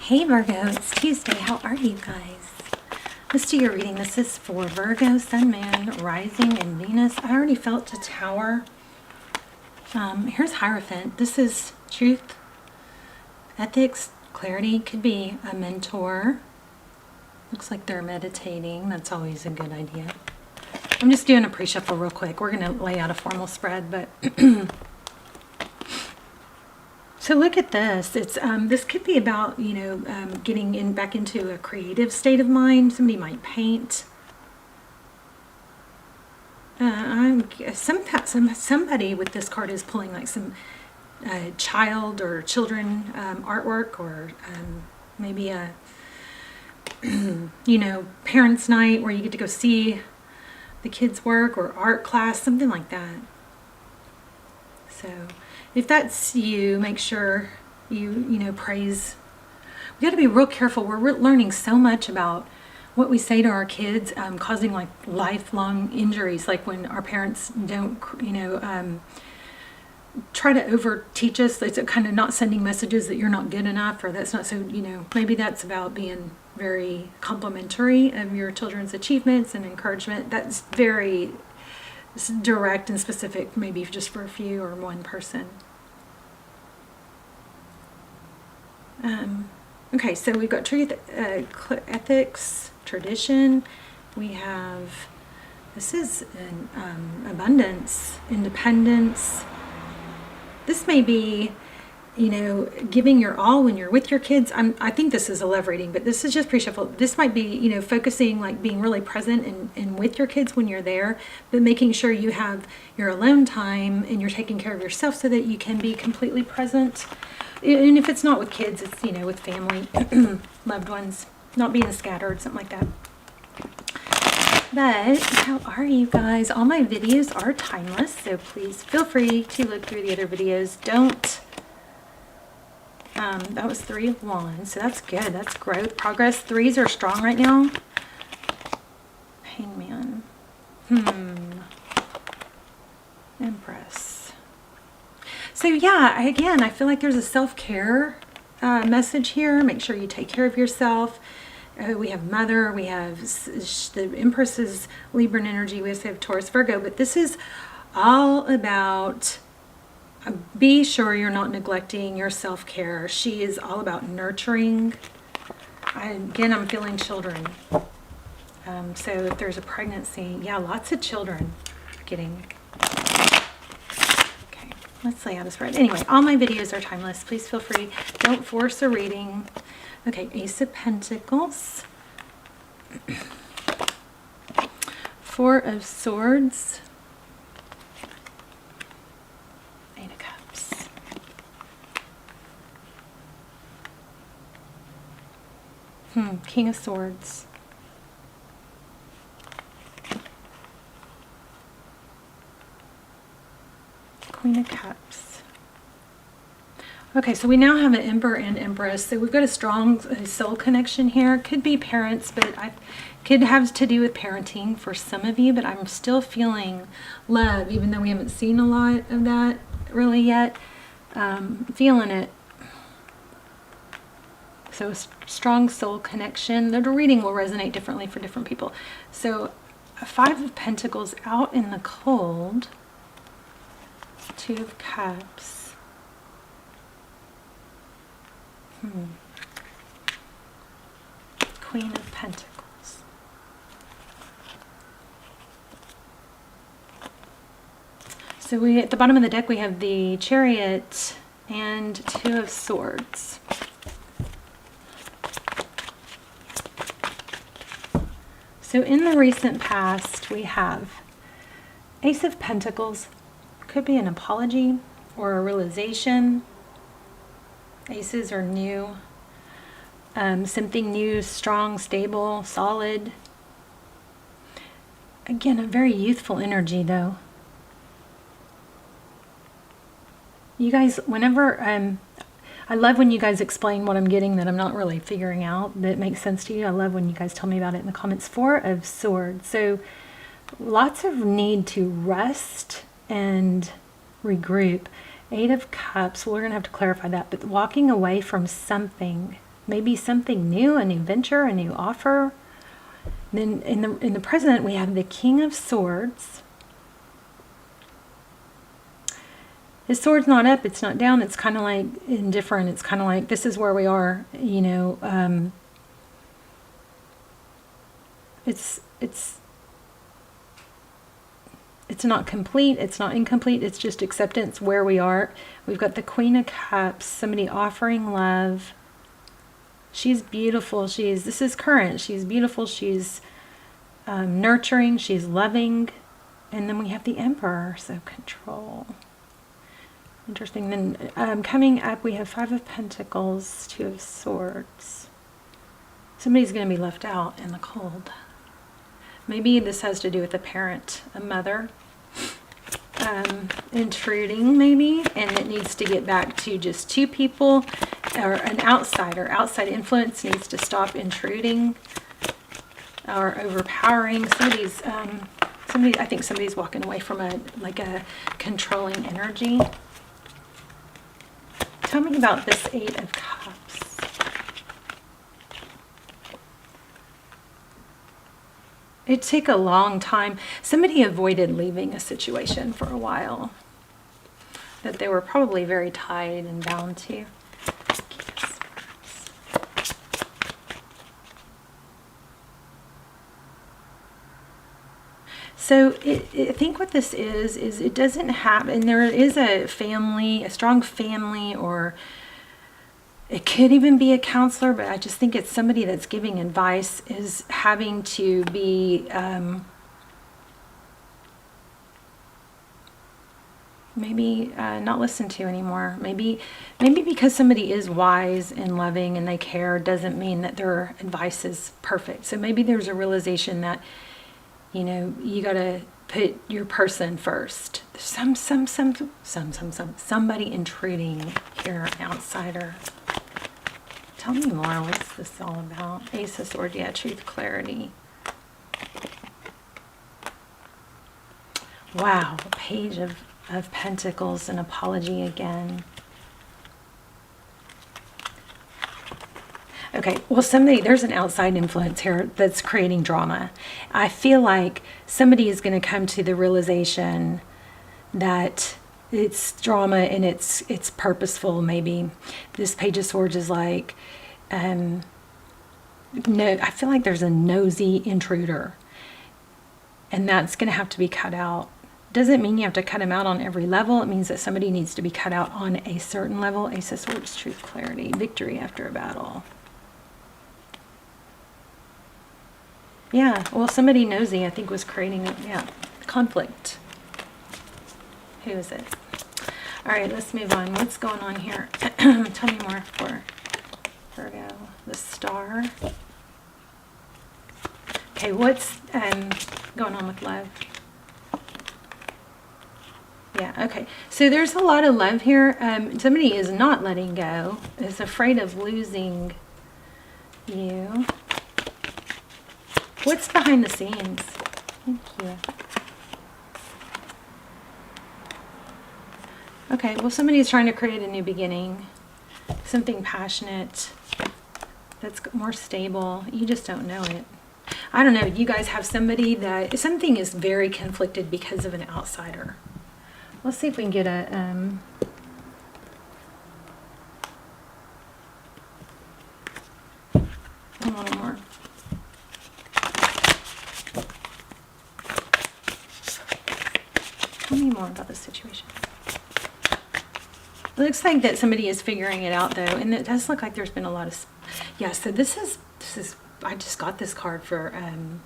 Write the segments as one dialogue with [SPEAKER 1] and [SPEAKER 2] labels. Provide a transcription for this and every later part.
[SPEAKER 1] Hey Virgo, it's Tuesday. How are you guys? Let's do your reading. This is for Virgo, Sun, Moon, Rising, and Venus. I already felt the Tower. Here's Hierophant. This is truth, ethics, clarity. Could be a mentor. Looks like they're meditating. That's always a good idea. I'm just doing a pre-shuffle real quick. We're going to lay out a formal spread, but... So look at this. It's this could be about, getting back into a creative state of mind. Somebody might paint. Somebody with this card is pulling like some child or children artwork, or maybe a parents' night where you get to go see the kids' work, or art class, something like that. So if that's you, make sure you praise. We got to be real careful. We're learning so much about what we say to our kids, causing like lifelong injuries. Like when our parents don't, try to over teach us. It's kind of not sending messages that you're not good enough, or that's not so, maybe that's about being very complimentary of your children's achievements and encouragement. That's very direct and specific, maybe just for a few or one person. Okay, so we've got truth, ethics, tradition. We have, this is an, abundance, independence. This may be, giving your all when you're with your kids. I think this is a love reading, but this is just pre-shuffle. This might be, focusing, like being really present and with your kids when you're there, but making sure you have your alone time and you're taking care of yourself so that you can be completely present. And if it's not with kids, it's, with family, loved ones, not being scattered, something like that. But how are you guys? All my videos are timeless, so please feel free to look through the other videos. Don't. That was 3 of Wands, so that's good. That's growth, progress. 3s are strong right now. Hangman. Empress. So yeah, again, I feel like there's a self-care message here. Make sure you take care of yourself. We have Mother, we have the Empress's Libran energy, we also have Taurus, Virgo, but this is all about, be sure you're not neglecting your self-care. She is all about nurturing. Again, I'm feeling children. So if there's a pregnancy, yeah, lots of children getting. Okay, let's lay out a spread. Anyway, all my videos are timeless. Please feel free. Don't force a reading. Okay, Ace of Pentacles. 4 of Swords. 8 of Cups. King of Swords. Queen of Cups. Okay, so we now have an Emperor and Empress. So we've got a strong soul connection here. Could be parents, but I could have to do with parenting for some of you, but I'm still feeling love, even though we haven't seen a lot of that really yet. Feeling it. So a strong soul connection. The reading will resonate differently for different people. So a 5 of Pentacles out in the cold. 2 of Cups. Queen of Pentacles. So we, at the bottom of the deck, we have the Chariot and 2 of Swords. So in the recent past, we have Ace of Pentacles. Could be an apology or a realization. Aces are new. Something new, strong, stable, solid. Again, a very youthful energy, though. You guys, whenever, I love when you guys explain what I'm getting that I'm not really figuring out, that makes sense to you. I love when you guys tell me about it in the comments. 4 of Swords. So lots of need to rest and regroup. 8 of Cups, well, we're going to have to clarify that, but walking away from something maybe something new, a new venture, a new offer. Then in the present, we have the King of Swords. His sword's not up, it's not down, it's kind of like indifferent. It's kind of like, this is where we are, you know. It's not complete, it's not incomplete, it's just acceptance where we are. We've got the Queen of Cups, somebody offering love. She's beautiful, this is current, she's beautiful, she's nurturing, she's loving. And then we have the Emperor, so control. Interesting. Then coming up, we have Five of Pentacles, Two of Swords. Somebody's going to be left out in the cold. Maybe this has to do with a parent, a mother, intruding maybe, and it needs to get back to just two people, or an outsider. Outside influence needs to stop intruding or overpowering. I think somebody's walking away from a controlling energy. Tell me about this Eight of Cups. It took a long time. Somebody avoided leaving a situation for a while that they were probably very tied and bound to. So I think what this is it doesn't have, and there is a family, a strong family, or it could even be a counselor, but I just think it's somebody that's giving advice is having to be maybe not listened to anymore. Maybe because somebody is wise and loving and they care doesn't mean that their advice is perfect. So maybe there's a realization that, you know, you got to put your person first. Somebody intruding here, an outsider. Tell me more. What's this all about? Ace of Swords. Yeah, truth, clarity. Wow. Page of Pentacles, an apology again. Okay, well, there's an outside influence here that's creating drama. I feel like somebody is going to come to the realization that it's drama and it's purposeful. Maybe this Page of Swords is like, no, I feel like there's a nosy intruder, and that's going to have to be cut out. Doesn't mean you have to cut him out on every level. It means that somebody needs to be cut out on a certain level. Ace of Swords, truth, clarity, victory after a battle. Yeah, well, somebody nosy, I think, was creating conflict. Who is it? All right, let's move on. What's going on here? Tell me more for Virgo. The Star. Okay, what's going on with love? Yeah, okay. So there's a lot of love here. Somebody is not letting go, is afraid of losing you. What's behind the scenes? Thank you. Okay, well, somebody is trying to create a new beginning. Something passionate that's more stable. You just don't know it. I don't know. You guys have somebody that something is very conflicted because of an outsider. Let's see if we can get a one more. Tell me more about the situation. It looks like that somebody is figuring it out, though, and it does look like there's been a lot of, yeah. So this is. I just got this card for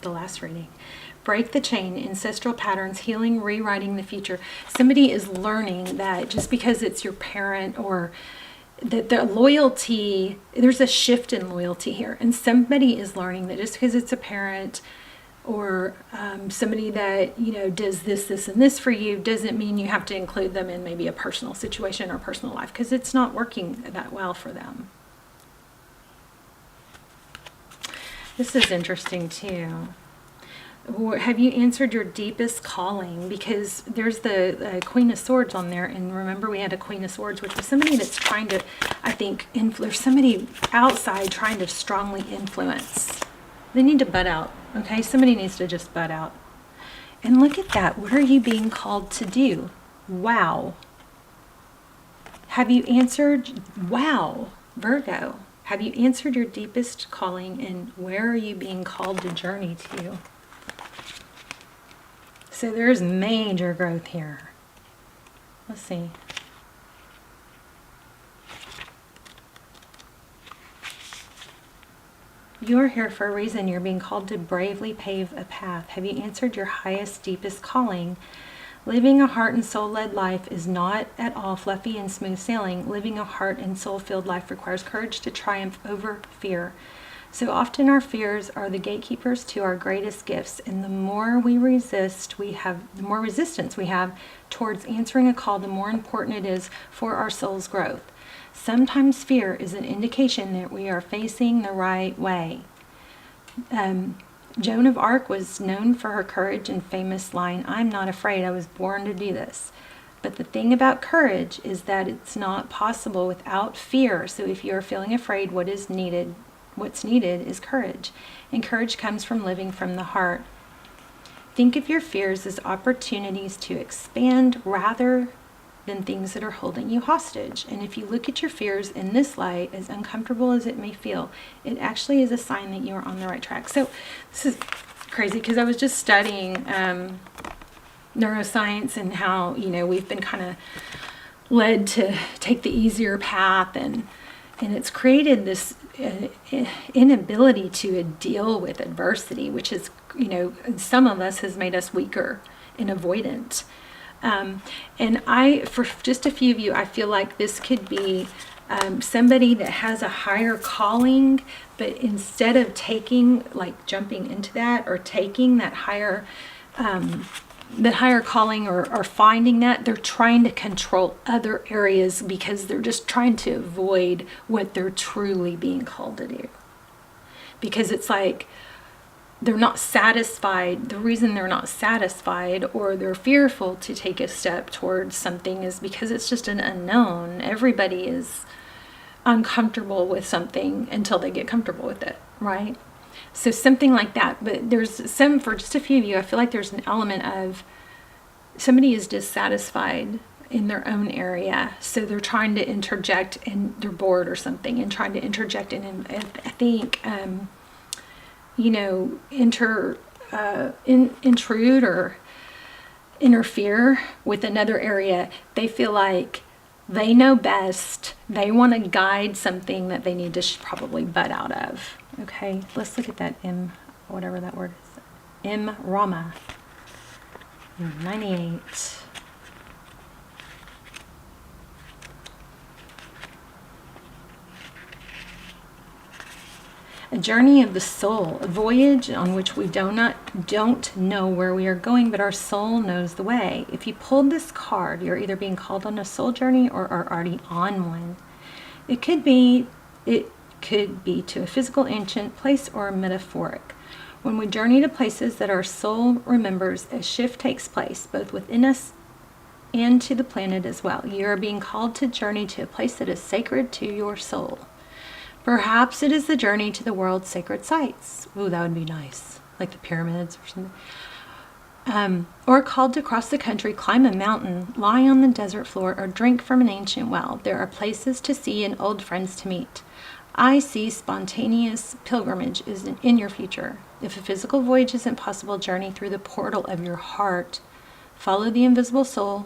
[SPEAKER 1] the last reading. Break the chain, ancestral patterns, healing, rewriting the future. Somebody is learning that just because it's your parent or that the loyalty, there's a shift in loyalty here, and somebody is learning that just because it's a parent or somebody that, you know, does this, and this for you doesn't mean you have to include them in maybe a personal situation or personal life, because it's not working that well for them. This is interesting too. Have you answered your deepest calling? Because there's the Queen of Swords on there, and remember we had a Queen of Swords, which was somebody that's trying to I think there's somebody outside trying to strongly influence. They need to butt out, okay? Somebody needs to just butt out. And look at that. What are you being called to do? Wow. Have you answered? Wow, Virgo. Have you answered your deepest calling, and where are you being called to journey to? So there's major growth here. Let's see. You're here for a reason. You're being called to bravely pave a path. Have you answered your highest, deepest calling? Living a heart and soul-led life is not at all fluffy and smooth sailing. Living a heart and soul-filled life requires courage to triumph over fear. So often our fears are the gatekeepers to our greatest gifts, and the more we resist, the more resistance we have towards answering a call, the more important it is for our soul's growth. Sometimes fear is an indication that we are facing the right way. Joan of Arc was known for her courage and famous line, "I'm not afraid, I was born to do this." But the thing about courage is that it's not possible without fear. So if you're feeling afraid, what's needed is courage. And courage comes from living from the heart. Think of your fears as opportunities to expand rather than things that are holding you hostage. And if you look at your fears in this light, as uncomfortable as it may feel, it actually is a sign that you are on the right track. So this is crazy because I was just studying neuroscience and how, we've been kind of led to take the easier path, and it's created this inability to deal with adversity, which is, some of us has made us weaker and avoidant. And for just a few of you, I feel like this could be somebody that has a higher calling, but instead of jumping into that or taking that higher calling or finding that, they're trying to control other areas because they're just trying to avoid what they're truly being called to do. Because it's like, they're not satisfied. The reason they're not satisfied or they're fearful to take a step towards something is because it's just an unknown. Everybody is uncomfortable with something until they get comfortable with it, right? So something like that. But for just a few of you, I feel like there's an element of somebody is dissatisfied in their own area. So they're trying to interject, and they're bored or something and trying to interject. And I think, intrude or interfere with another area. They feel like they know best. They want to guide something that they need to probably butt out of. Okay, let's look at that whatever that word is. Rama. 98. A journey of the soul, a voyage on which we don't know where we are going, but our soul knows the way. If you pulled this card, you're either being called on a soul journey or are already on one. It could be to a physical ancient place or metaphoric. When we journey to places that our soul remembers, a shift takes place, both within us and to the planet as well. You are being called to journey to a place that is sacred to your soul. Perhaps it is the journey to the world's sacred sites. Ooh, that would be nice. Like the pyramids or something. Or called to cross the country, climb a mountain, lie on the desert floor, or drink from an ancient well. There are places to see and old friends to meet. I see spontaneous pilgrimage is in your future. If a physical voyage isn't possible, journey through the portal of your heart. Follow the invisible soul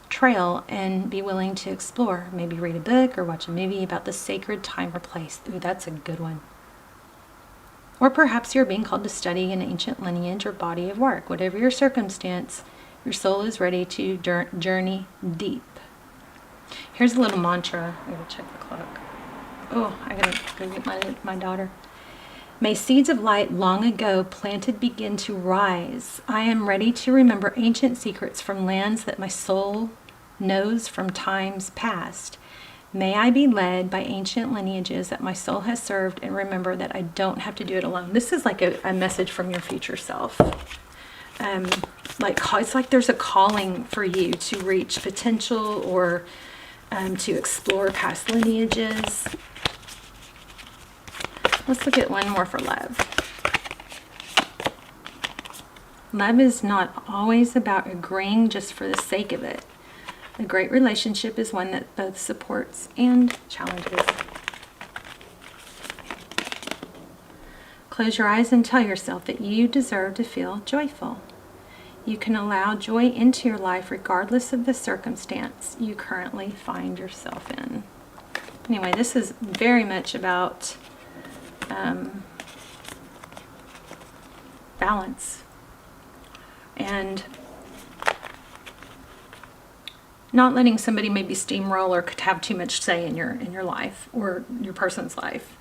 [SPEAKER 1] trail and be willing to explore. Maybe read a book or watch a movie about the sacred time or place. Ooh, that's a good one. Or perhaps you're being called to study an ancient lineage or body of work. Whatever your circumstance, your soul is ready to journey deep. Here's a little mantra. I gotta check the clock. Oh, I gotta go get my daughter. May seeds of light long ago planted begin to rise. I am ready to remember ancient secrets from lands that my soul knows from times past. May I be led by ancient lineages that my soul has served, and remember that I don't have to do it alone. This is like a message from your future self. It's like there's a calling for you to reach potential or to explore past lineages. Let's look at one more for love. Love is not always about agreeing just for the sake of it. A great relationship is one that both supports and challenges. Close your eyes and tell yourself that you deserve to feel joyful. You can allow joy into your life regardless of the circumstance you currently find yourself in. Anyway, this is very much about balance and not letting somebody maybe steamroll or could have too much say in your life or your person's life.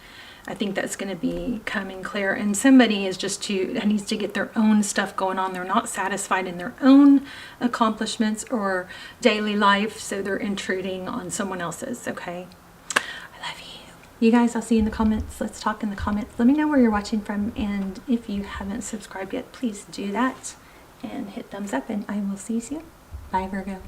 [SPEAKER 1] I think that's going to be coming clear. And somebody is just needs to get their own stuff going on. They're not satisfied in their own accomplishments or daily life, so they're intruding on someone else's, okay? I love you. You guys, I'll see you in the comments. Let's talk in the comments. Let me know where you're watching from, and if you haven't subscribed yet, please do that and hit thumbs up, and I will see you soon. Bye, Virgo.